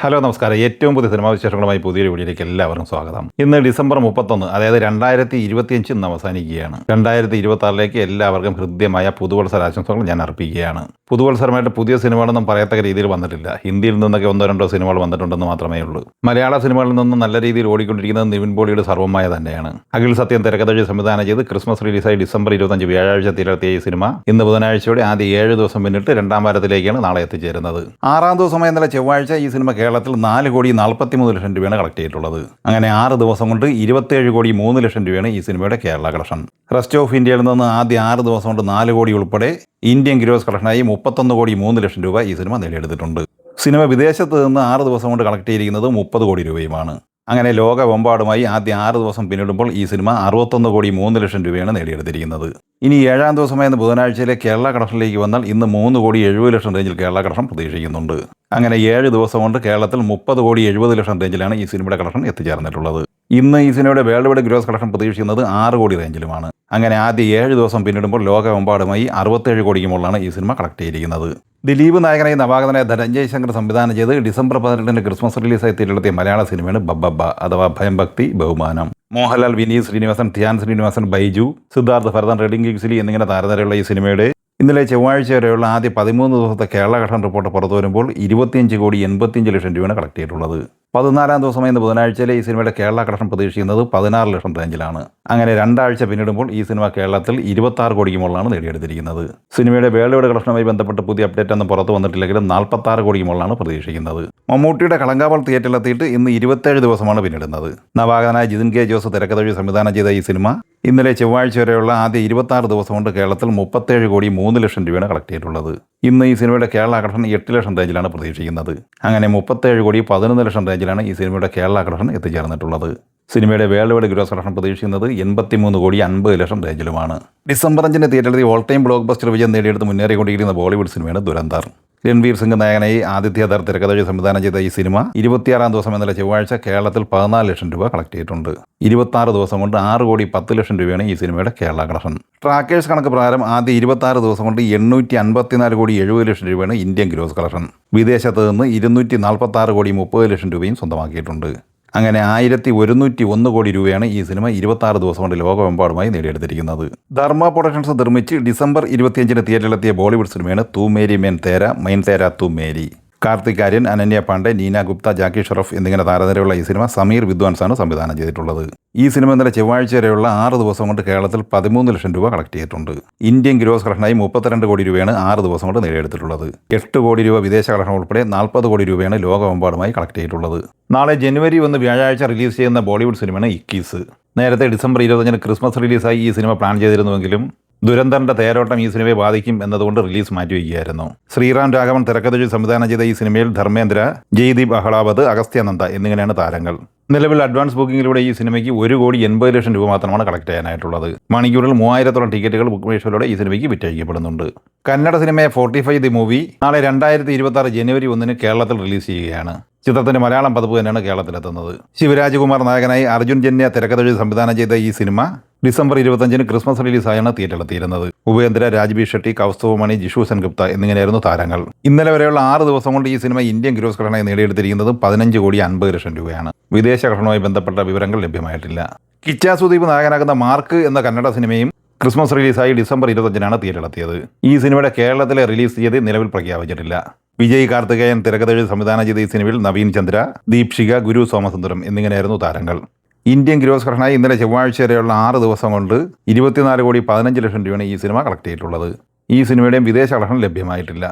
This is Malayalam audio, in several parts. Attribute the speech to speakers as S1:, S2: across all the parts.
S1: ഹലോ നമസ്കാരം. ഏറ്റവും പുതിയ സിനിമാ വിശേഷങ്ങളുമായി പുതിയൊരു വീഡിയോയിലേക്ക് എല്ലാവർക്കും സ്വാഗതം. ഇന്ന് ഡിസംബർ 31, അതായത് 2025 ഇന്ന് അവസാനിക്കുകയാണ്. 2026 എല്ലാവർക്കും ഹൃദ്യമായ പുതുവത്സര ആശംസകൾ ഞാൻ അർപ്പിക്കുകയാണ്. പുതുവത്സരമായിട്ട് പുതിയ സിനിമകളൊന്നും പറയത്തക്ക രീതിയിൽ വന്നിട്ടില്ല. ഹിന്ദിയിൽ നിന്നൊക്കെ ഒന്നോ രണ്ടോ സിനിമകൾ വന്നിട്ടുണ്ടെന്ന് മാത്രമേ ഉള്ളൂ. മലയാള സിനിമകളിൽ നിന്നും നല്ല രീതിയിൽ ഓടിക്കൊണ്ടിരിക്കുന്നത് നിവിൻ പോളിയുടെ സർവ്വമായ തന്നെയാണ്. അഖിൽ സത്യൻ തിരക്കഥ സംവിധാനം ചെയ്ത് ക്രിസ്മസ് റിലീസായി ഡിസംബർ 25 വ്യാഴാഴ്ച തിരത്തിയ ഈ സിനിമ ഇന്ന് ബുധനാഴ്ചയോടെ ആദ്യ 7 ദിവസം പിന്നിട്ട് രണ്ടാം വാരത്തിലേക്കാണ് നാളെ എത്തിച്ചേരുന്നത്. 6ാം ദിവസമായ ഇന്നലെ ചൊവ്വാഴ്ച ഈ സിനിമ കേരളത്തിൽ 4,43 ലക്ഷം രൂപയാണ് കളക്ട് ചെയ്തിട്ടുള്ളത്. അങ്ങനെ 6 ദിവസം കൊണ്ട് 27,03 ലക്ഷം രൂപയാണ് ഈ സിനിമയുടെ കേരള കളക്ഷൻ. റെസ്റ്റ് ഓഫ് ഇന്ത്യയിൽ നിന്ന് ആദ്യ 6 ദിവസം കൊണ്ട് 4 കോടി ഉൾപ്പെടെ ഇന്ത്യൻ ഗ്രോസ് കളക്ഷനായി 31,03 ലക്ഷം രൂപ ഈ സിനിമ നേടിയെടുത്തിട്ടുണ്ട്. സിനിമ വിദേശത്ത് നിന്ന് 6 ദിവസം കൊണ്ട് കളക്ട് ചെയ്തിരിക്കുന്നത് 30 കോടി രൂപയുമാണ്. അങ്ങനെ ലോകമെമ്പാടുമായി ആദ്യ 6 ദിവസം പിന്നിടുമ്പോൾ ഈ സിനിമ 61,03 ലക്ഷം രൂപയാണ് നേടിയെടുത്തിരിക്കുന്നത്. ഇനി 7ാം ദിവസമായ ബുധനാഴ്ചയിലെ കേരള കളക്ഷനിലേക്ക് വന്നാൽ ഇന്ന് 3,70 ലക്ഷം റേഞ്ചിൽ കേരള കളക്ഷൻ പ്രതീക്ഷിക്കുന്നുണ്ട്. അങ്ങനെ 7 ദിവസം കൊണ്ട് കേരളത്തിൽ 30,70 ലക്ഷം റേഞ്ചിലാണ് ഈ സിനിമയുടെ കളക്ഷൻ എത്തിച്ചേർന്നിട്ടുള്ളത്. ഇന്ന് ഈ സിനിമയുടെ വേൾഡ് വൈഡ് ഗ്രോസ് കളക്ഷൻ പ്രതീക്ഷിക്കുന്നത് 6 കോടി റേഞ്ചിലുമാണ്. അങ്ങനെ ആദ്യ 7 ദിവസം പിന്നിടുമ്പോൾ ലോകമെമ്പാടുമായി 67 കോടിക്ക് മുകളിലാണ് ഈ സിനിമ കളക്ട് ചെയ്തിരിക്കുന്നത്. ദിലീപ് നായകനായി നവാഗതനായ ധനഞ്ജയ് ശങ്കർ സംവിധാനം ചെയ്ത് ഡിസംബർ 18 ക്രിസ്മസ് റിലീസായി തിരഞ്ഞെടുത്തിയ മലയാള സിനിമയാണ് ബബ്ബബ്ബ അഥവാ ഭയം ഭക്തി ബഹുമാനം. മോഹൻലാൽ, വിനീത് ശ്രീനിവാസൻ, ധ്യാൻ ശ്രീനിവാസൻ, ബൈജു, സിദ്ധാർത്ഥ് ഭരതൻ, റെഡിംഗ് കിങ്സ്ലി എന്നിങ്ങനെ താരനിരയുള്ള ഈ സിനിമയുടെ ഇന്നലെ ചൊവ്വാഴ്ച വരെയുള്ള ആദ്യ 13 ദിവസത്തെ കേരള കളക്ഷൻ റിപ്പോർട്ട് പുറത്തു വരുമ്പോൾ 25,85 ലക്ഷം രൂപയാണ് കളക്ട് ചെയ്തിട്ടുള്ളത്. 14ാം ദിവസമായ ഇന്ന് ബുധനാഴ്ചയിലെ ഈ സിനിമയുടെ കേരള കളക്ഷൻ പ്രതീക്ഷിക്കുന്നത് 16 ലക്ഷം റേഞ്ചിലാണ്. അങ്ങനെ 2 ആഴ്ച പിന്നിടുമ്പോൾ ഈ സിനിമ കേരളത്തിൽ 26 കോടിക്ക് മുകളിലാണ് നേടിയെടുത്തിരിക്കുന്നത്. സിനിമയുടെ വേൾഡ് വൈഡ് കളക്ഷനുമായി ബന്ധപ്പെട്ട് പുതിയ അപ്ഡേറ്റ് ഒന്നും പുറത്തു വന്നിട്ടില്ലെങ്കിലും 46 കോടിക്ക് മുകളിലാണ് പ്രതീക്ഷിക്കുന്നത്. മമ്മൂട്ടിയുടെ കളങ്കാവൾ തിയേറ്ററിലെത്തിയിട്ട് ഇന്ന് 27 ദിവസമാണ് പിന്നിടുന്നത്. നവാഗതനായ ജിതിൻ കെ ജോസ് തിരക്കഥ സംവിധാനം ചെയ്ത ഈ സിനിമ ഇന്നലെ ചൊവ്വാഴ്ച വരെയുള്ള ആദ്യ 26 ദിവസം കൊണ്ട് കേരളത്തിൽ 37,03 ലക്ഷം രൂപയാണ് കളക്ട് ചെയ്തിട്ടുള്ളത്. ഇന്ന് ഈ സിനിമയുടെ കേരള കളക്ഷൻ 8 ലക്ഷം റേഞ്ചിലാണ് പ്രതീക്ഷിക്കുന്നത്. അങ്ങനെ 37,11 ലക്ഷം റേഞ്ചിലാണ് ഈ സിനിമയുടെ കേരള കളക്ഷൻ എത്തിച്ചേർന്നിട്ടുള്ളത്. സിനിമയുടെ വേൾഡ് വൈഡ് ഗ്രോസ് കളക്ഷൻ പ്രതീക്ഷിക്കുന്നത് 83,50 ലക്ഷം റേഞ്ചിലുമാണ്. ഡിസംബർ 5 തിയേറ്ററിൽ ഓൾ ടൈം ബ്ലോക്ക് ബസ്റ്റർ വിജയം നേടിയെടുത്ത് മുന്നേറിക്കൊണ്ടിരിക്കുന്ന ബോളിവുഡ് സിനിമയാണ് ദുരന്തർ. രൺവീർ സിംഗ് നായകനായി ആദിത്യധർ തിരക്കഥ സംവിധാനം ചെയ്ത ഈ സിനിമ 26ാം ദിവസം ഇന്നലെ ചൊവ്വാഴ്ച കേരളത്തിൽ 14 ലക്ഷം രൂപ കളക്ട് ചെയ്തിട്ടുണ്ട്. 26 ദിവസം കൊണ്ട് 6,10 ലക്ഷം രൂപയാണ് ഈ സിനിമയുടെ കേരള കളക്ഷൻ. ട്രാക്കേഴ്സ് കണക്ക് പ്രകാരം ആദ്യ 26 ദിവസം കൊണ്ട് 854,70 ലക്ഷം രൂപയാണ് ഇന്ത്യൻ ഗ്രോസ് കളക്ഷൻ. വിദേശത്ത് നിന്ന് 246,30 ലക്ഷം രൂപയും സ്വന്തമാക്കിയിട്ടുണ്ട്. അങ്ങനെ 1,101 കോടി രൂപയാണ് ഈ സിനിമ 26 ദിവസം കൊണ്ട് ലോകമെമ്പാടുമായി നേടിയെടുത്തിരിക്കുന്നത്. ധർമ്മ പ്രൊഡക്ഷൻസ് നിർമ്മിച്ച് ഡിസംബർ 25 തിയേറ്ററിലെത്തിയ ബോളിവുഡ് സിനിമയാണ് തൂ മേരി മെൻ തേര മൈൻ തേര തൂ മേരി. കാർത്തിക് ആര്യൻ, അനന്യ പാണ്ഡെ, നീന ഗുപ്ത, ജാക്കി ഷറഫ് എന്നിങ്ങനെ താരനിരയുള്ള ഈ സിനിമ സമീർ വിദ്വാൻസാണ് സംവിധാനം ചെയ്തിട്ടുള്ളത്. ഈ സിനിമ ഇന്നലെ ചൊവ്വാഴ്ച വരെയുള്ള 6 ദിവസം കൊണ്ട് കേരളത്തിൽ 13 ലക്ഷം രൂപ കളക്ട് ചെയ്തിട്ടുണ്ട്. ഇന്ത്യൻ ഗ്രോസ് കളക്ഷനായി 32 കോടി രൂപയാണ് 6 ദിവസം കൊണ്ട് നേടിയെടുത്തിട്ടുള്ളത്. 8 കോടി രൂപ വിദേശ കളക്ഷൻ ഉൾപ്പെടെ 40 കോടി രൂപയാണ് ലോകമെമ്പാടുമായി കളക്ട് ചെയ്തിട്ടുള്ളത്. നാളെ ജനുവരി 1 വ്യാഴാഴ്ച റിലീസ് ചെയ്യുന്ന ബോളിവുഡ് സിനിമയാണ് ഇക്കീസ്. നേരത്തെ ഡിസംബർ 25 ക്രിസ്മസ് റിലീസായി ഈ സിനിമ പ്ലാൻ ചെയ്തിരുന്നുവെങ്കിലും ദുരന്തറിന്റെ തേരോട്ടം ഈ സിനിമയെ ബാധിക്കും എന്നതുകൊണ്ട് റിലീസ് മാറ്റിവെക്കുകയായിരുന്നു. ശ്രീറാം രാഘവൻ തിരക്കഥ സംവിധാനം ചെയ്ത ഈ സിനിമയിൽ ധർമ്മേന്ദ്ര, ജയ്ദീപ് അഹ്ലാവത്, അഗസ്ത്യാനന്ദ എന്നിങ്ങനെയാണ് താരങ്ങൾ. നിലവിൽ അഡ്വാൻസ് ബുക്കിങ്ങിലൂടെ ഈ സിനിമയ്ക്ക് 1,80 ലക്ഷം രൂപ മാത്രമാണ് കളക്ട് ചെയ്യാനായിട്ടുള്ളത്. മണിക്കൂറിൽ 3000-ഓളം ടിക്കറ്റുകൾ ബുക്ക് മൈ ഷോയിലൂടെ ഈ സിനിമയ്ക്ക് വിറ്റഴിക്കപ്പെടുന്നുണ്ട്. കന്നഡ സിനിമയെ 45 ദി മൂവി നാളെ 2026 ജനുവരി 1 കേരളത്തിൽ റിലീസ് ചെയ്യുകയാണ്. ചിത്രത്തിന്റെ മലയാളം പതിപ്പ് തന്നെയാണ് കേരളത്തിലെത്തുന്നത്. ശിവരാജ്കുമാർ നായകനായി അർജുൻ ജന്യ തിരക്കഥ സംവിധാനം ചെയ്ത ഈ സിനിമ ഡിസംബർ 25 ക്രിസ്മസ് റിലീസായാണ് തിയേറ്ററിലെത്തിയിരുന്നത്. ഉപേന്ദ്ര, രാജ്ബീർ ഷെട്ടി, കൗസ്തവ് മണി, ജിഷു സെൻഗുപ്ത എന്നിങ്ങനെയായിരുന്നു താരങ്ങൾ. ഇന്നലെ വരെയുള്ള 6 ദിവസം കൊണ്ട് ഈ സിനിമ ഇന്ത്യൻ ഗ്രോസ് കളക്ഷനായി നേടിയെടുത്തിരിക്കുന്നത് 15,50 ലക്ഷം രൂപയാണ്. വിദേശ കളക്ഷനുമായി ബന്ധപ്പെട്ട വിവരങ്ങൾ ലഭ്യമായിട്ടില്ല. കിച്ച സുദീപ് നായകനാകുന്ന മാർക്ക് എന്ന കന്നഡ സിനിമയും ക്രിസ്മസ് റിലീസായി ഡിസംബർ 25 തിയേറ്ററിലെത്തിയത്. ഈ സിനിമയുടെ കേരളത്തിലെ റിലീസ് തീയതി നിലവിൽ പ്രഖ്യാപിച്ചിട്ടില്ല. വിജയ് കാർത്തികേയൻ തിരക്കഥ സംവിധാനം ചെയ്ത ഈ സിനിമയിൽ നവീൻ ചന്ദ്ര, ദീപ്ഷിക, ഗുരു സോമസുന്ദരം എന്നിങ്ങനെയായിരുന്നു താരങ്ങൾ. ഇന്ത്യൻ ഗ്രോസ് കളക്ഷനായി ഇന്നലെ ചൊവ്വാഴ്ച വരെയുള്ള 6 ദിവസം കൊണ്ട് 24,15 ലക്ഷം രൂപയാണ് ഈ സിനിമ കളക്ട് ചെയ്തിട്ടുള്ളത്. ഈ സിനിമയുടെയും വിദേശ കളക്ഷൻ ലഭ്യമായിട്ടില്ല.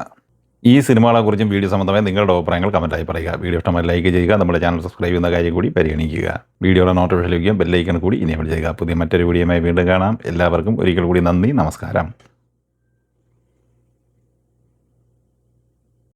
S1: ഈ സിനിമകളെക്കുറിച്ചും വീഡിയോ സംബന്ധമായി നിങ്ങളുടെ അഭിപ്രായങ്ങൾ കമൻറ്റായി പറയുക. വീഡിയോ ഇഷ്ടമായി ലൈക്ക് ചെയ്യുക. നമ്മുടെ ചാനൽ സബ്സ്ക്രൈബ് ചെയ്യുന്ന കാര്യം കൂടി പരിഗണിക്കുക. വീഡിയോയുടെ നോട്ടിഫിക്കേഷൻ ലഭിക്കുക. ബെല്ലൈക്കൺ കൂടി ഇനേബിൾ ചെയ്യുക. പുതിയ മറ്റൊരു വീഡിയോയുമായി വീണ്ടും കാണാം. എല്ലാവർക്കും ഒരിക്കൽ കൂടി നന്ദി, നമസ്കാരം.